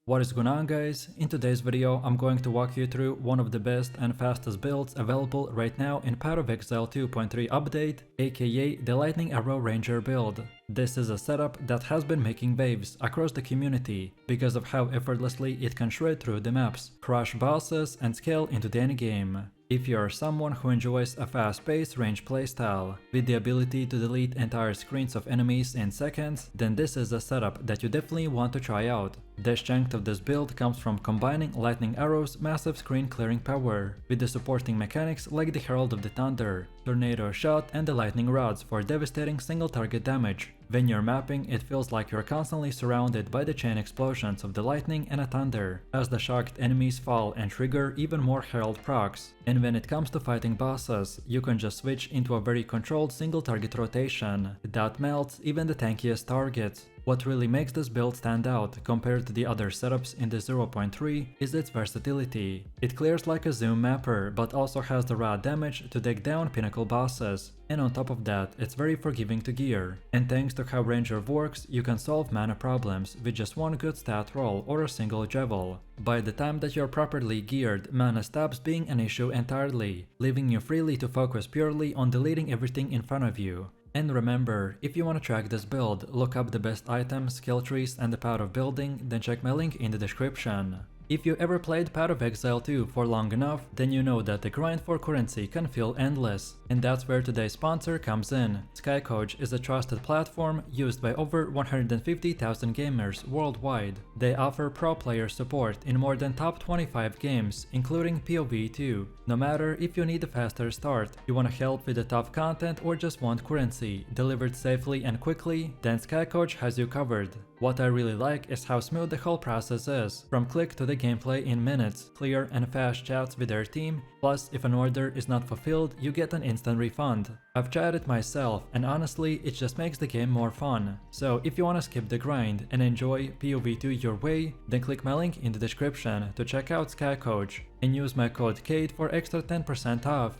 What is going on, guys? In today's video I'm going to walk you through one of the best and fastest builds available right now in Path of Exile 2.3 update, aka the Lightning Arrow Ranger build. This is a setup that has been making waves across the community because of how effortlessly it can shred through the maps, crush bosses and scale into the endgame. If you are someone who enjoys a fast-paced range playstyle with the ability to delete entire screens of enemies in seconds, then this is a setup that you definitely want to try out. The strength of this build comes from combining Lightning Arrow's massive screen clearing power with the supporting mechanics like the Herald of the Thunder, Tornado Shot and the Lightning Rods for devastating single target damage. When you're mapping, it feels like you're constantly surrounded by the chain explosions of the lightning and a thunder, as the shocked enemies fall and trigger even more Herald procs. And when it comes to fighting bosses, you can just switch into a very controlled single target rotation that melts even the tankiest targets. What really makes this build stand out compared to the other setups in the 0.3 is its versatility. It clears like a zoom mapper, but also has the raw damage to take down pinnacle bosses. And on top of that, it's very forgiving to gear. And thanks to how Ranger works, you can solve mana problems with just one good stat roll or a single javel. By the time that you're properly geared, mana stops being an issue entirely, leaving you freely to focus purely on deleting everything in front of you. And remember, if you want to track this build, look up the best items, skill trees and the path of building, then check my link in the description. If you ever played Path of Exile 2 for long enough, then you know that the grind for currency can feel endless. And that's where today's sponsor comes in. KaidGames is a trusted platform used by over 150,000 gamers worldwide. They offer pro player support in more than top 25 games, including POE 2. No matter if you need a faster start, you want to help with the tough content or just want currency delivered safely and quickly, then KaidGames has you covered. What I really like is how smooth the whole process is, from click to the gameplay in minutes, clear and fast chats with their team, plus if an order is not fulfilled, you get an instant refund. I've tried it myself and honestly it just makes the game more fun. So if you wanna skip the grind and enjoy POV2 your way, then click my link in the description to check out KaidGames and use my code KAID for extra 10% off.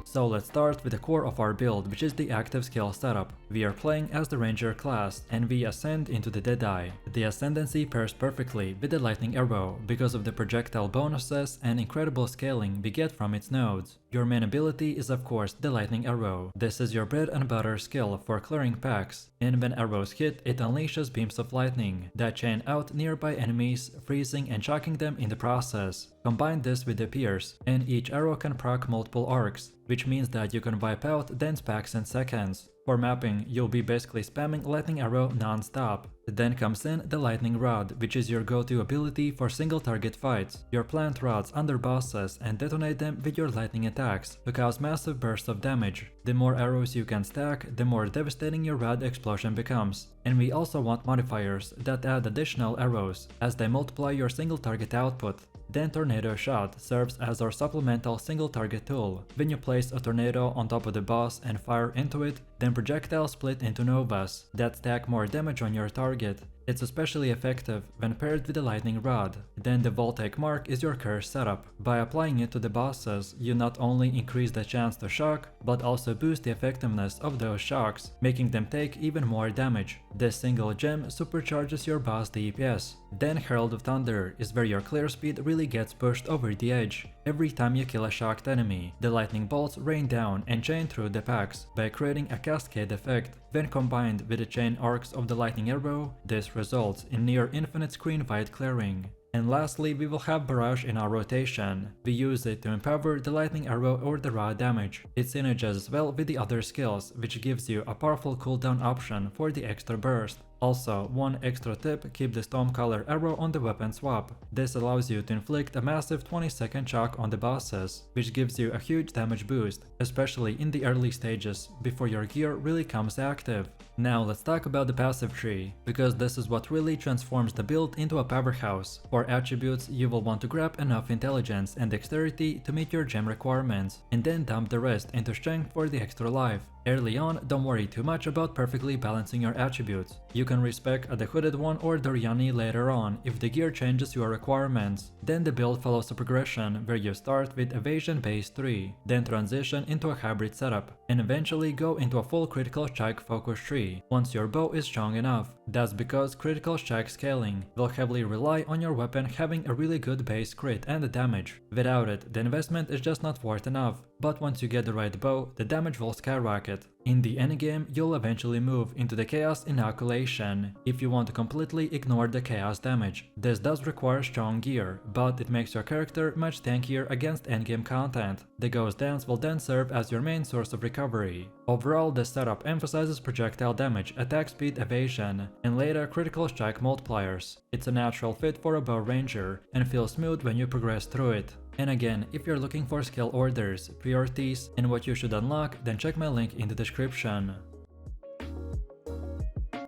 So let's start with the core of our build, which is the active skill setup. We are playing as the Ranger class and we ascend into the Deadeye. The Ascendancy pairs perfectly with the Lightning Arrow because of the projectile bonuses and incredible scaling we get from its nodes. Your main ability is of course the Lightning Arrow. This is your bread and butter skill for clearing packs, and when arrows hit, it unleashes beams of lightning that chain out nearby enemies, freezing and shocking them in the process. Combine this with the Pierce, and each arrow can proc multiple arcs, which means that you can wipe out dense packs in seconds. For mapping, you'll be basically spamming Lightning Arrow non-stop. Then comes in the Lightning Rod, which is your go-to ability for single target fights. You plant rods under bosses and detonate them with your lightning attacks to cause massive bursts of damage. The more arrows you can stack, the more devastating your rod explosion becomes. And we also want modifiers that add additional arrows, as they multiply your single target output. Then Tornado Shot serves as our supplemental single target tool. When you place a tornado on top of the boss and fire into it, then projectiles split into novas that stack more damage on your target. It's especially effective when paired with the Lightning Rod. Then the Voltaic Mark is your curse setup. By applying it to the bosses, you not only increase the chance to shock, but also boost the effectiveness of those shocks, making them take even more damage. This single gem supercharges your boss DPS. Then Herald of Thunder is where your clear speed really gets pushed over the edge. Every time you kill a shocked enemy, the lightning bolts rain down and chain through the packs by creating a cascade effect. When combined with the chain arcs of the Lightning Arrow, this results in near infinite screen-wide clearing. And lastly, we will have Barrage in our rotation. We use it to empower the Lightning Arrow or the raw damage. It synergizes well with the other skills, which gives you a powerful cooldown option for the extra burst. Also, one extra tip, keep the Stormcaller arrow on the weapon swap. This allows you to inflict a massive 20-second shock on the bosses, which gives you a huge damage boost, especially in the early stages, before your gear really comes active. Now let's talk about the passive tree, because this is what really transforms the build into a powerhouse. For attributes, you will want to grab enough intelligence and dexterity to meet your gem requirements, and then dump the rest into strength for the extra life. Early on, don't worry too much about perfectly balancing your attributes. You can respec the hooded one or Doriani later on if the gear changes your requirements. Then the build follows a progression where you start with evasion base 3, then transition into a hybrid setup, and eventually go into a full critical strike focus tree once your bow is strong enough. That's because critical strike scaling will heavily rely on your weapon having a really good base crit and damage. Without it, the investment is just not worth enough, but once you get the right bow, the damage will skyrocket. In the endgame, you'll eventually move into the chaos inoculation if you want to completely ignore the chaos damage. This does require strong gear, but it makes your character much tankier against endgame content. The ghost dance will then serve as your main source of recovery. Overall, this setup emphasizes projectile damage, attack speed, evasion, and later critical strike multipliers. It's a natural fit for a bow ranger and feels smooth when you progress through it. And again, if you're looking for skill orders, priorities, and what you should unlock, then check my link in the description.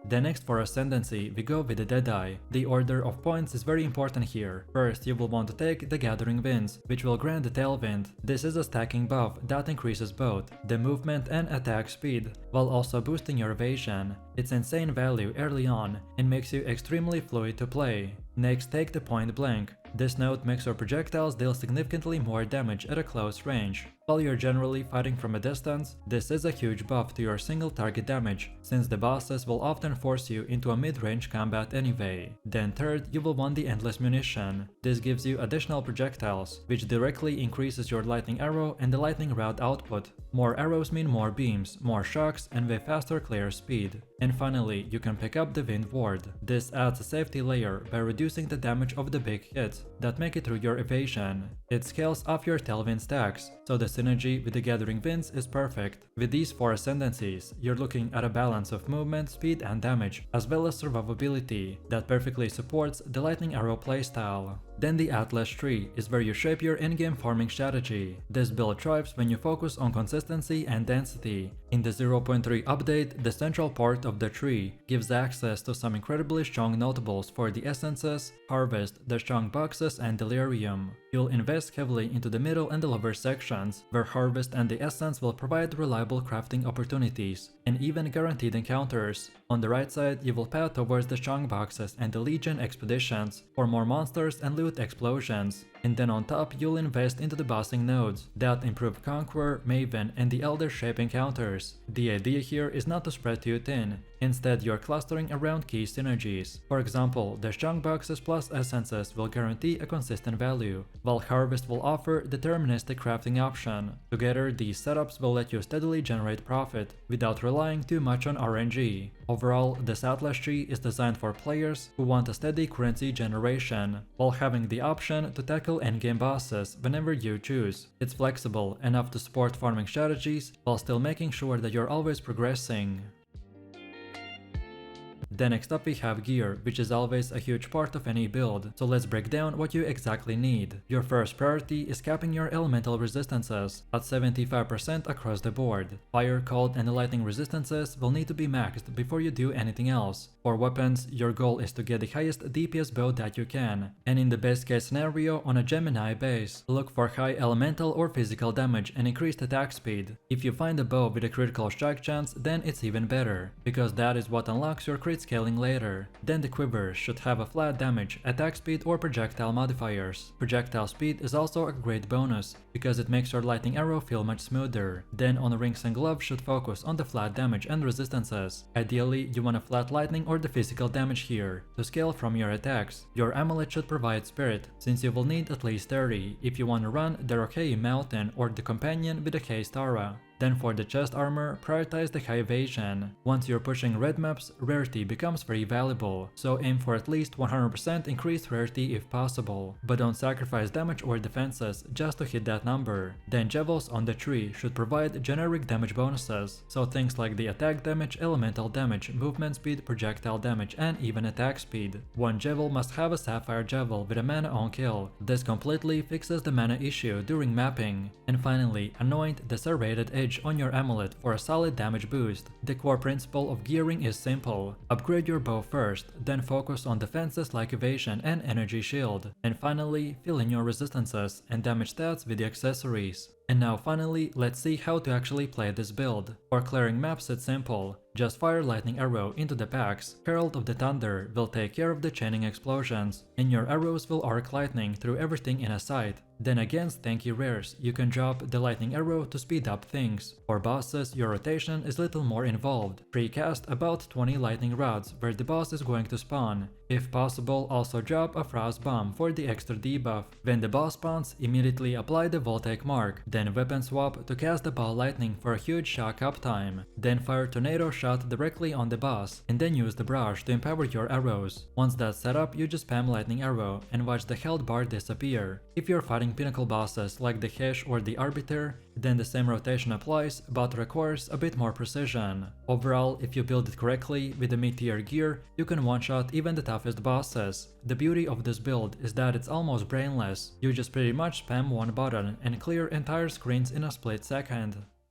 Then next for Ascendancy, we go with the Deadeye. The order of points is very important here. First, you will want to take the Gathering Winds, which will grant the Tailwind. This is a stacking buff that increases both the movement and attack speed, while also boosting your evasion. It's insane value early on, and makes you extremely fluid to play. Next, take the Point Blank. This node makes your projectiles deal significantly more damage at a close range. While you're generally fighting from a distance, this is a huge buff to your single target damage, since the bosses will often force you into a mid-range combat anyway. Then third, you will want the Endless Munition. This gives you additional projectiles, which directly increases your lightning arrow and the lightning round output. More arrows mean more beams, more shocks, and way faster clear speed. And finally, you can pick up the Wind Ward. This adds a safety layer by reducing the damage of the big hits that make it through your evasion. It scales off your Tailwind stacks, so the synergy with the Gathering Winds is perfect. With these 4 Ascendancies, you're looking at a balance of movement, speed, and damage, as well as survivability that perfectly supports the Lightning Arrow playstyle. Then the Atlas tree is where you shape your in-game farming strategy. This build thrives when you focus on consistency and density. In the 0.3 update, the central part of the tree gives access to some incredibly strong notables for the essences, harvest, the strong boxes, and delirium. You'll invest heavily into the middle and the lower sections, where harvest and the essence will provide reliable crafting opportunities and even guaranteed encounters. On the right side, you will path towards the strong boxes and the Legion expeditions for more monsters and loot explosions. And then on top, you'll invest into the bossing nodes that improve Conqueror, Maven, and the Elder Shape encounters. The idea here is not to spread too thin. Instead, you're clustering around key synergies. For example, the strong boxes plus essences will guarantee a consistent value, while Harvest will offer deterministic crafting option. Together, these setups will let you steadily generate profit without relying too much on RNG. Overall, this Atlas tree is designed for players who want a steady currency generation, while having the option to tackle endgame bosses whenever you choose. It's flexible enough to support farming strategies while still making sure that you're always progressing. Then next up we have gear, which is always a huge part of any build, so let's break down what you exactly need. Your first priority is capping your elemental resistances at 75% across the board. Fire, cold, and lightning resistances will need to be maxed before you do anything else. For weapons, your goal is to get the highest DPS bow that you can, and in the best case scenario on a Gemini base, look for high elemental or physical damage and increased attack speed. If you find a bow with a critical strike chance, then it's even better, because that is what unlocks your crit scaling later. Then the quiver should have a flat damage, attack speed, or projectile modifiers. Projectile speed is also a great bonus, because it makes your lightning arrow feel much smoother. Then on rings and gloves should focus on the flat damage and resistances. Ideally, you want a flat lightning or the physical damage here to scale from your attacks. Your amulet should provide spirit, since you will need at least 30 if you want to run the Rockei Mountain or the companion with the K Stara. Then for the chest armor, prioritize the high evasion. Once you're pushing red maps, rarity becomes very valuable, so aim for at least 100% increased rarity if possible. But don't sacrifice damage or defenses just to hit that number. Then Jevels on the tree should provide generic damage bonuses, so things like the attack damage, elemental damage, movement speed, projectile damage, and even attack speed. One Jevel must have a Sapphire Jevel with a mana on kill. This completely fixes the mana issue during mapping. And finally, anoint the Serrated Edge on your amulet for a solid damage boost. The core principle of gearing is simple. Upgrade your bow first, then focus on defenses like evasion and energy shield, and finally fill in your resistances and damage stats with the accessories. And now finally, let's see how to actually play this build. For clearing maps it's simple. Just fire lightning arrow into the packs, Herald of the Thunder will take care of the chaining explosions, and your arrows will arc lightning through everything in a sight. Then against tanky rares, you can drop the lightning arrow to speed up things. For bosses, your rotation is little more involved. Precast about 20 lightning rods where the boss is going to spawn. If possible, also drop a frost bomb for the extra debuff. When the boss spawns, immediately apply the voltaic mark, then weapon swap to cast the ball lightning for a huge shock uptime. Then fire tornado shot directly on the boss, and then use the brush to empower your arrows. Once that's set up, you just spam lightning arrow and watch the health bar disappear. If you're fighting pinnacle bosses like the Hesh or the Arbiter, then the same rotation applies, but requires a bit more precision. Overall, if you build it correctly with the mid-tier gear, you can one-shot even the toughest bosses. The beauty of this build is that it's almost brainless. You just pretty much spam one button and clear entire screens in a split second.